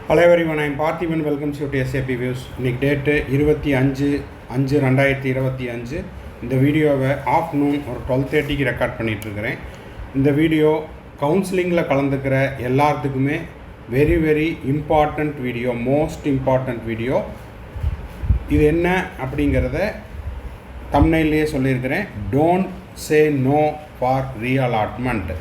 Hello everyone, I am Parthiban. Welcome to SAP Views. இன்னைக்கு date 25/5/2025. இந்த வீடியோவை afternoon ஒரு 12:30க்கு ரெக்கார்ட் பண்ணிகிட்ருக்கிறேன். இந்த வீடியோ கவுன்சிலிங்கில் கலந்துக்கிற எல்லாத்துக்குமே very important video, most important video. இது என்ன அப்படிங்கிறத தம்ப்நெயில்லையே சொல்லியிருக்கிறேன். Don't say no for reallotment.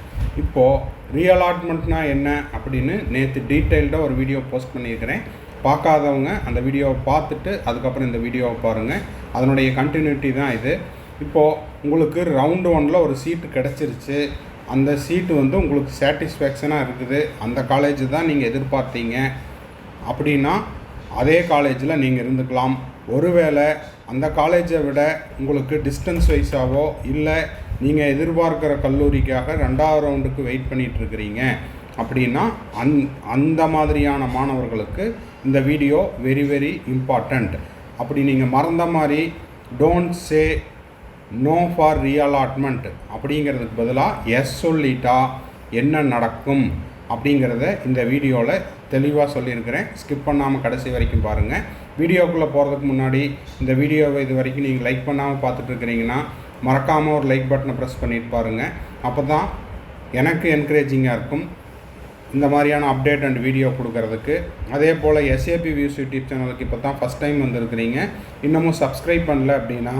இப்போது ரீஅலாட்மெண்ட்னா என்ன அப்படின்னு நேற்று டீட்டெயில்டாக ஒரு வீடியோ போஸ்ட் பண்ணியிருக்கிறேன். பார்க்காதவங்க அந்த வீடியோவை பார்த்துட்டு அதுக்கப்புறம் இந்த வீடியோவை பாருங்கள். அதனுடைய கண்டினியூட்டி தான் இது. இப்போது உங்களுக்கு ரவுண்டு 1 ஒரு சீட்டு கிடச்சிருச்சு. அந்த சீட்டு உங்களுக்கு சாட்டிஸ்ஃபேக்ஷனாக இருக்குது. அந்த காலேஜ் தான் நீங்கள் எதிர்பார்த்தீங்க அப்படின்னா அதே காலேஜில் நீங்கள் இருந்துக்கலாம். ஒருவேளை அந்த காலேஜை விட உங்களுக்கு டிஸ்டன்ஸ் வைஸாவோ இல்லை நீங்கள் எதிர்பார்க்குற கல்லூரிக்காக 2வது ரவுண்டுக்கு வெயிட் பண்ணிகிட்ருக்கிறீங்க அப்படின்னா அந்த மாதிரியான மாணவர்களுக்கு இந்த வீடியோ வெரி இம்பார்ட்டண்ட். அப்படி நீங்கள் மறந்த மாதிரி don't say no for reallotment அப்படிங்கிறதுக்கு பதிலாக எஸ் சொல்லிட்டா என்ன நடக்கும் அப்படிங்கிறத இந்த வீடியோவில் தெளிவாக சொல்லியிருக்கிறேன். ஸ்கிப் பண்ணாமல் கடைசி வரைக்கும் பாருங்கள். வீடியோக்குள்ளே போகிறதுக்கு முன்னாடி இந்த வீடியோவை இது வரைக்கும் நீங்கள் லைக் பண்ணாமல் பார்த்துட்ருக்கிறீங்கன்னா மறக்காமல் ஒரு லைக் பட்டனை ப்ரெஸ் பண்ணிட்டு பாருங்கள். அப்போ தான் எனக்கு என்கரேஜிங்காக இருக்கும் இந்த மாதிரியான அப்டேட் அண்ட் வீடியோ கொடுக்கறதுக்கு. அதே போல் SAP வியூஸ் யூடியூப் சேனலுக்கு இப்போ தான் ஃபஸ்ட் டைம் வந்திருக்கிறீங்க, இன்னமும் சப்ஸ்கிரைப் பண்ணல அப்படின்னா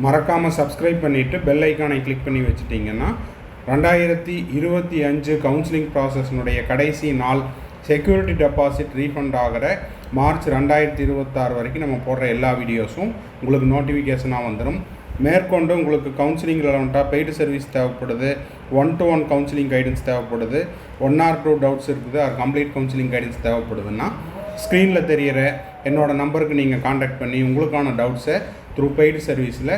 மறக்காமல் சப்ஸ்கிரைப் பண்ணிவிட்டு பெல் ஐக்கானை கிளிக் பண்ணி வச்சுட்டிங்கன்னா 2025 கவுன்சிலிங் ப்ராசஸ்னுடைய கடைசி நாள் செக்யூரிட்டி டெபாசிட் ரீஃபண்ட் ஆகிற மார்ச் 2026 வரைக்கும் நம்ம போடுற எல்லா வீடியோஸும் உங்களுக்கு நோட்டிஃபிகேஷனாக வந்துடும். மேற்கொண்டு உங்களுக்கு கவுன்சிலிங் ரெலவெண்ட்டாக பெய்டு சர்வீஸ் தேவைப்படுது, 1-to-1 கவுன்சிலிங் கைடன்ஸ் தேவைப்படுது, 1 or 2 டவுட்ஸ் இருக்குது, அது கம்ப்ளீட் கவுன்சிலிங் கைடன்ஸ் தேவைப்படுதுன்னா ஸ்க்ரீனில் தெரிகிற என்னோடய நம்பருக்கு நீங்கள் காண்டாக்ட் பண்ணி உங்களுக்கான டவுட்ஸை த்ரூ பெய்டு சர்வீஸில்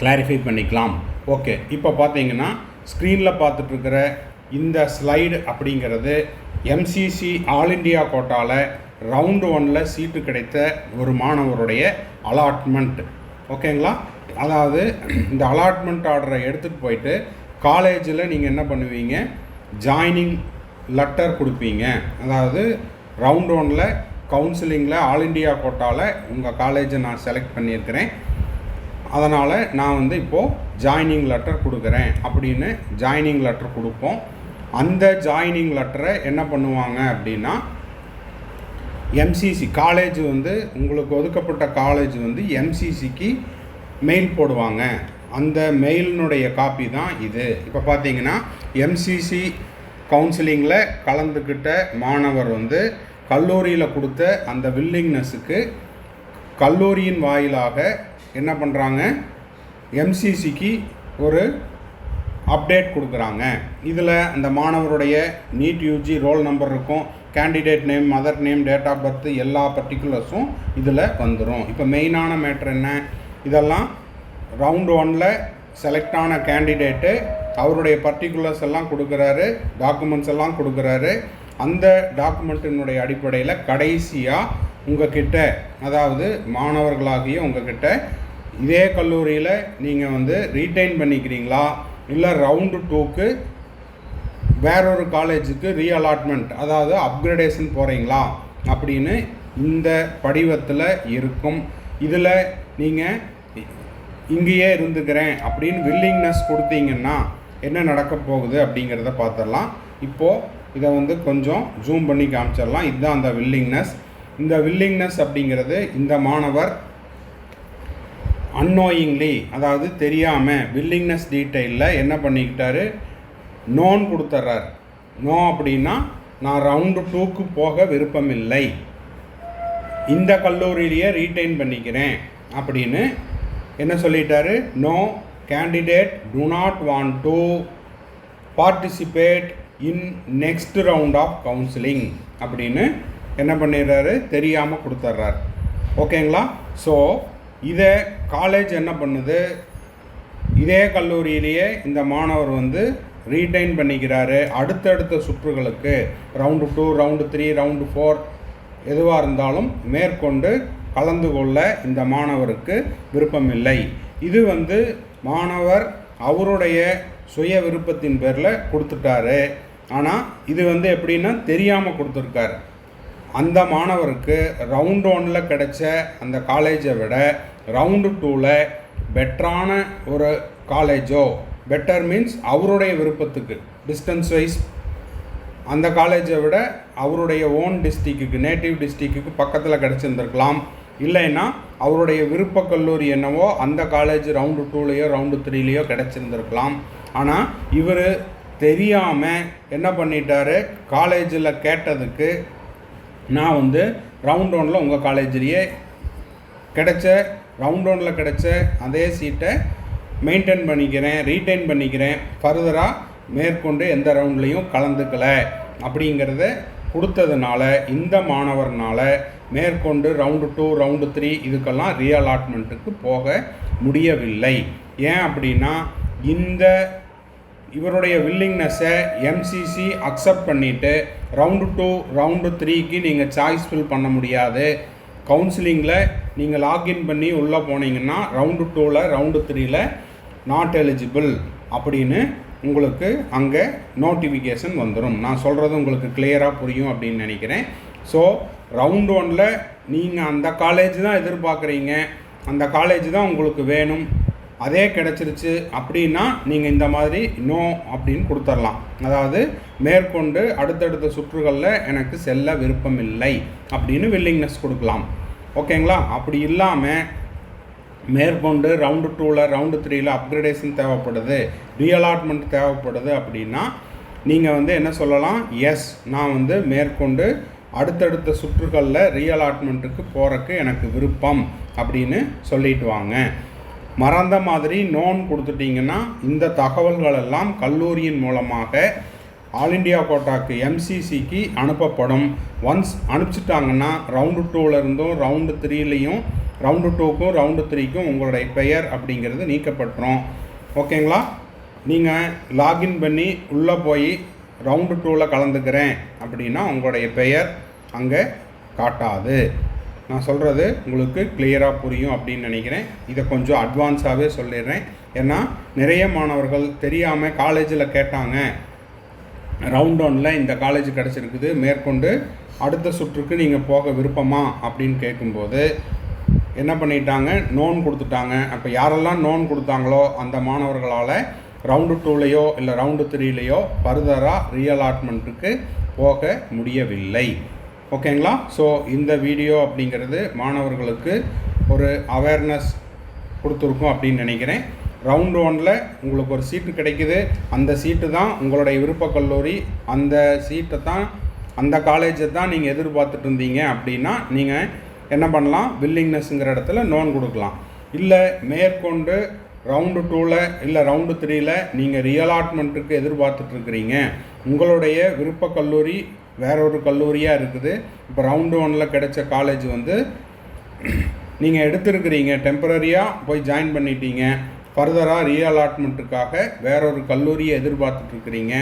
கிளாரிஃபை பண்ணிக்கலாம். ஓகே, இப்போ பார்த்தீங்கன்னா ஸ்க்ரீனில் பார்த்துட்ருக்கிற இந்த ஸ்லைடு அப்படிங்கிறது MCC ஆல் இண்டியா கோட்டாவில் ரவுண்டு 1 சீட்டு கிடைத்த ஒரு மாணவருடைய அலாட்மெண்ட். ஓகேங்களா? அதாவது இந்த அலாட்மெண்ட் ஆர்டரை எடுத்துகிட்டு போயிட்டு காலேஜில் நீங்கள் என்ன பண்ணுவீங்க, ஜாயினிங் லெட்டர் கொடுப்பீங்க. அதாவது ரவுண்டு 1 கவுன்சிலிங்கில் ஆல் இண்டியா கோட்டாவில் உங்கள் காலேஜை நான் செலக்ட் பண்ணியிருக்கிறேன், அதனால் நான் இப்போது ஜாயினிங் லெட்டர் கொடுக்குறேன் அப்படின்னு ஜாயினிங் லெட்டர் கொடுப்போம். அந்த ஜாயினிங் லெட்டரை என்ன பண்ணுவாங்க அப்படின்னா MCC காலேஜ் உங்களுக்கு ஒதுக்கப்பட்ட காலேஜ் MCCக்கு மெயில் போடுவாங்க. அந்த மெயிலினுடைய காப்பி தான் இது. இப்போ பார்த்தீங்கன்னா MCC கவுன்சிலிங்கில் கலந்துக்கிட்ட மாணவர் கல்லூரியில் கொடுத்த அந்த வில்லிங்னஸுக்கு கல்லூரியின் வாயிலாக என்ன பண்ணுறாங்க, MCCக்கு ஒரு அப்டேட் கொடுக்குறாங்க. இதில் அந்த மாணவருடைய நீட் UG ரோல் நம்பர் இருக்கும், candidate name, mother name, date of birth, எல்லா பர்டிகுலர்ஸும் இதில் வந்துடும். இப்போ மெயினான மேட்ரு என்ன, இதெல்லாம் ரவுண்டு 1 செலக்ட் ஆன கேண்டிடேட்டு அவருடைய பர்டிகுலர்ஸ் எல்லாம் கொடுக்குறாரு, டாக்குமெண்ட்ஸ் எல்லாம் கொடுக்குறாரு. அந்த டாக்குமெண்ட்டினுடைய அடிப்படையில் கடைசியாக உங்ககிட்ட, அதாவது மாணவர்களாகிய உங்ககிட்ட இதே கல்லூரியில் நீங்கள் ரீட்டைன் பண்ணிக்கிறீங்களா இல்லை ரவுண்டு 2க்கு வேறொரு காலேஜுக்கு ரீஅலாட்மெண்ட், அதாவது அப்கிரேடேஷன் போகிறீங்களா அப்படின்னு இந்த படிவத்தில் இருக்கும். இதில் நீங்கள் இங்கேயே இருந்துக்கிறேன் அப்படின்னு வில்லிங்னஸ் கொடுத்தீங்கன்னா என்ன நடக்க போகுது அப்படிங்கிறத பார்த்துடலாம். இப்போது இதை கொஞ்சம் ஜூம் பண்ணி காமிச்சிடலாம். இதுதான் அந்த வில்லிங்னஸ். இந்த வில்லிங்னஸ் அப்படிங்கிறது இந்த மாணவர் அன்னோயிங்லி, அதாவது தெரியாமல் வில்லிங்னஸ் டீட்டெயிலில் என்ன பண்ணிக்கிட்டாரு, நோன்னு கொடுத்துட்றார். நோ அப்படின்னா நான் ரவுண்டு 2க்கு போக விருப்பமில்லை, இந்த கல்லூரியிலேயே ரீட்டைன் பண்ணிக்கிறேன் அப்படின்னு என்ன சொல்லிட்டாரு. No candidate do not want to participate in next round of counselling அப்படின்னு என்ன பண்ணிடுறாரு, தெரியாமல் கொடுத்துட்றார். ஓகேங்களா? ஸோ இதை காலேஜ் என்ன பண்ணுது, இதே கல்லூரியிலேயே இந்த மாணவர் ரீட்டைன் பண்ணிக்கிறாரு. அடுத்தடுத்த சுற்றுகளுக்கு ரவுண்டு 2, ரவுண்டு 3, ரவுண்டு 4 எதுவாக இருந்தாலும் மேற்கொண்டு கலந்து கொள்ள இந்த மாணவருக்கு விருப்பமில்லை. இது மாணவர் அவருடைய சுய விருப்பத்தின் பேரில் கொடுத்துட்டாரு. ஆனால் இது எப்படின்னா தெரியாமல் கொடுத்துருக்காரு. அந்த மாணவருக்கு ரவுண்ட் 1ல் கிடைச்ச அந்த காலேஜை விட ரவுண்டு 2ல் பெட்டரான ஒரு காலேஜோ, பெட்டர் மீன்ஸ் அவருடைய விருப்பத்துக்கு டிஸ்டன்ஸ் வைஸ் அந்த காலேஜை விட அவருடைய ஓன் டிஸ்ட்ரிக்ட்டுக்கு, நேட்டிவ் டிஸ்ட்ரிக்ட்டுக்கு பக்கத்தில் கிடச்சிருந்துருக்கலாம். இல்லைன்னா அவருடைய விருப்ப கல்லூரி என்னவோ அந்த காலேஜ் ரவுண்டு 2லேயோ ரவுண்டு 3லேயோ கிடச்சிருந்துருக்கலாம். ஆனால் இவர் தெரியாமல் என்ன பண்ணிட்டாரு, காலேஜில் கேட்டதுக்கு நான் ரவுண்ட் 1ல் உங்கள் காலேஜ்லேயே ரவுண்ட் 1ல் கிடைச்ச அதே சீட்டை மெயின்டைன் பண்ணிக்கிறேன், ரீட்டைன் பண்ணிக்கிறேன், ஃபர்தராக மேற்கொண்டு எந்த ரவுண்ட்லேயும் கலந்துக்கலை அப்படிங்கிறத கொடுத்ததுனால இந்த மாணவர்னால் மேற்கொண்டு ரவுண்டு 2 ரவுண்டு 3 இதுக்கெல்லாம் ரீஅலாட்மெண்ட்டுக்கு போக முடியவில்லை. ஏன் அப்படின்னா இவருடைய வில்லிங்னஸை எம்சிசி அக்செப்ட் பண்ணிவிட்டு ரவுண்டு 2 ரவுண்டு 3க்கு நீங்கள் சாய்ஸ் ஃபில் பண்ண முடியாது. கவுன்சிலிங்கில் நீங்கள் லாக்இன் பண்ணி உள்ளே போனீங்கன்னா ரவுண்டு 2ல் ரவுண்டு 3ல் நாட் எலிஜிபிள் அப்படின்னு உங்களுக்கு அங்கே நோட்டிஃபிகேஷன் வந்துடும். நான் சொல்கிறது உங்களுக்கு கிளியராக புரியும் அப்படின்னு நினைக்கிறேன். ஸோ ரவுண்டு 1ல் நீங்கள் அந்த காலேஜ் தான் எதிர்பார்க்குறீங்க, அந்த காலேஜ் தான் உங்களுக்கு வேணும், அதே கிடச்சிருச்சு அப்படின்னா நீங்கள் இந்த மாதிரி நோ அப்படின்னு கொடுத்துடலாம். அதாவது மேற்கொண்டு அடுத்தடுத்த சுற்றுகளில் எனக்கு செல்ல விருப்பம் இல்லை அப்படின்னு வில்லிங்னஸ் கொடுக்கலாம். ஓகேங்களா? அப்படி இல்லாமல் மேற்கொண்டு ரவுண்டு 2ல் ரவுண்டு 3ல் அப்கிரேடேஷன் தேவைப்படுது, ரீஅலாட்மெண்ட் தேவைப்படுது அப்படின்னா நீங்கள் என்ன சொல்லலாம், எஸ் நான் மேற்கொண்டு அடுத்தடுத்த சுற்றுகளில் ரீஅலாட்மெண்ட்டுக்கு போகிறக்கு எனக்கு விருப்பம் அப்படின்னு சொல்லிட்டு வாங்க. மறந்த மாதிரி நோன் கொடுத்துட்டிங்கன்னா இந்த தகவல்களெல்லாம் கல்லூரியின் மூலமாக ஆல் இண்டியா கோட்டாக்கு எம்சிசிக்கு அனுப்பப்படும். ஒன்ஸ் அனுப்பிச்சிட்டாங்கன்னா ரவுண்டு 2லேருந்தும் ரவுண்டு 3லேயும் ரவுண்டு 2க்கும் ரவுண்டு 3க்கும் உங்களுடைய பெயர் அப்படிங்கிறது நீக்கப்பட்டுரும். ஓகேங்களா? நீங்கள் லாகின் பண்ணி உள்ளே போய் ரவுண்டு 2ல் கலந்துக்கிறேன் அப்படின்னா உங்களுடைய பெயர் அங்கே காட்டாது. நான் சொல்கிறது உங்களுக்கு கிளியராக புரியும் அப்படின்னு நினைக்கிறேன். இதை கொஞ்சம் அட்வான்ஸாகவே சொல்லிடுறேன். ஏன்னா நிறைய மாணவர்கள் தெரியாமல் காலேஜில் கேட்டாங்க, ரவுண்ட் 1ல் இந்த காலேஜ் கிடச்சிருக்குது, மேற்கொண்டு அடுத்த சுற்றுக்கு நீங்கள் போக விருப்பமா அப்படின்னு கேட்கும்போது என்ன பண்ணிட்டாங்க, நோன் கொடுத்துட்டாங்க. அப்போ யாரெல்லாம் நோன் கொடுத்தாங்களோ அந்த மாணவர்களால் ரவுண்டு 2லேயோ இல்லை ரவுண்டு 3லேயோ ஃபர்தராக ரீஅலாட்மெண்ட்டுக்கு போக முடியவில்லை. ஓகேங்களா? ஸோ இந்த வீடியோ அப்படிங்கிறது மாணவர்களுக்கு ஒரு அவேர்னஸ் கொடுத்துருக்கும் அப்படின்னு நினைக்கிறேன். ரவுண்டு 1ல் உங்களுக்கு ஒரு சீட்டு கிடைக்குது, அந்த சீட்டு தான் உங்களுடைய விருப்ப கல்லூரி, அந்த சீட்டை தான் அந்த காலேஜை தான் நீங்கள் எதிர்பார்த்துட்டு இருந்தீங்க அப்படின்னா நீங்கள் என்ன பண்ணலாம், வில்லிங்னஸ்ங்கிற இடத்துல நோன் கொடுக்கலாம். இல்லை மேற்கொண்டு ரவுண்டு 2ல் இல்லை ரவுண்டு 3ல் நீங்கள் ரீஅலாட்மெண்ட்டுக்கு எதிர்பார்த்துட்ருக்கிறீங்க, உங்களுடைய விருப்ப கல்லூரி வேற ஒரு கல்லூரியாக இருக்குது, இப்போ ரவுண்டு 1ல் கிடைச்ச காலேஜ் நீங்கள் எடுத்துருக்கிறீங்க, டெம்பரரியாக போய் ஜாயின் பண்ணிட்டீங்க, ஃபர்தராக ரீஅலாட்மெண்ட்டுக்காக வேற ஒரு கல்லூரியை எதிர்பார்த்துட்ருக்கிறீங்க,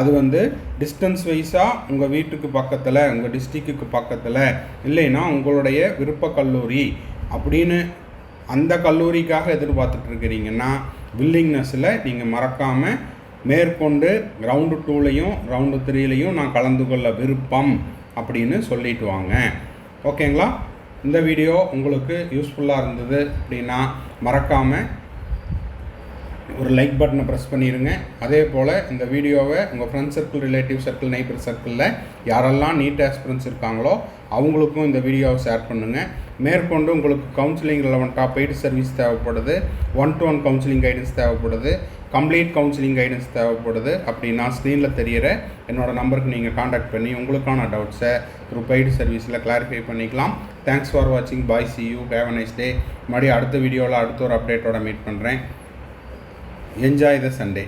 அது டிஸ்டன்ஸ் வைஸாக உங்கள் வீட்டுக்கு பக்கத்தில் உங்கள் டிஸ்ட்ரிக்ட்டுக்கு பக்கத்தில் இல்லைன்னா உங்களுடைய விருப்ப கல்லூரி அப்படின்னு அந்த கல்லூரிக்காக எதிர்பார்த்துட்ருக்கிறீங்கன்னா வில்லிங்னஸில் நீங்கள் மறக்காமல் மேற்கொண்டு ரவுண்டு 2லையும் ரவுண்டு 3லையும் நான் கலந்து கொள்ள விருப்பம் அப்படின்னு சொல்லிட்டு வாங்க. ஓகேங்களா? இந்த வீடியோ உங்களுக்கு யூஸ்ஃபுல்லாக இருந்தது அப்படின்னா மறக்காமல் ஒரு லைக் பட்டனை ப்ரெஸ் பண்ணிடுங்க. அதே போல் இந்த வீடியோவை உங்கள் friends circle, relative circle, neighbour சர்க்கிளில் யாரெல்லாம் நீட் ஆஸ்பிரன்ஸ் இருக்காங்களோ அவங்களுக்கும் இந்த வீடியோவை ஷேர் பண்ணுங்கள். மேற்கொண்டு உங்களுக்கு கவுன்சிலிங் ரிலவெண்ட்டாக பெய்டு சர்வீஸ் தேவைப்படுது, 1-to-1 கவுன்சிலிங் கைடன்ஸ் தேவைப்படுது, கம்ப்ளீட் கவுன்சிலிங் கைடன்ஸ் தேவைப்படுது அப்படின்னா ஸ்க்ரீனில் தெரிகிற என்னோடய நம்பருக்கு நீங்கள் காண்டாக்ட் பண்ணி உங்களுக்கான டவுட்ஸை த்ரூ பெய்டு சர்வீஸில் கிளாரிஃபை பண்ணிக்கலாம். தேங்க்ஸ் ஃபார் வாட்சிங். Bye, see you, have a nice day. மறுபடியும் அடுத்த வீடியோவில் அடுத்த ஒரு அப்டேட்டோட மீட் பண்ணுறேன். Enjoy the Sunday.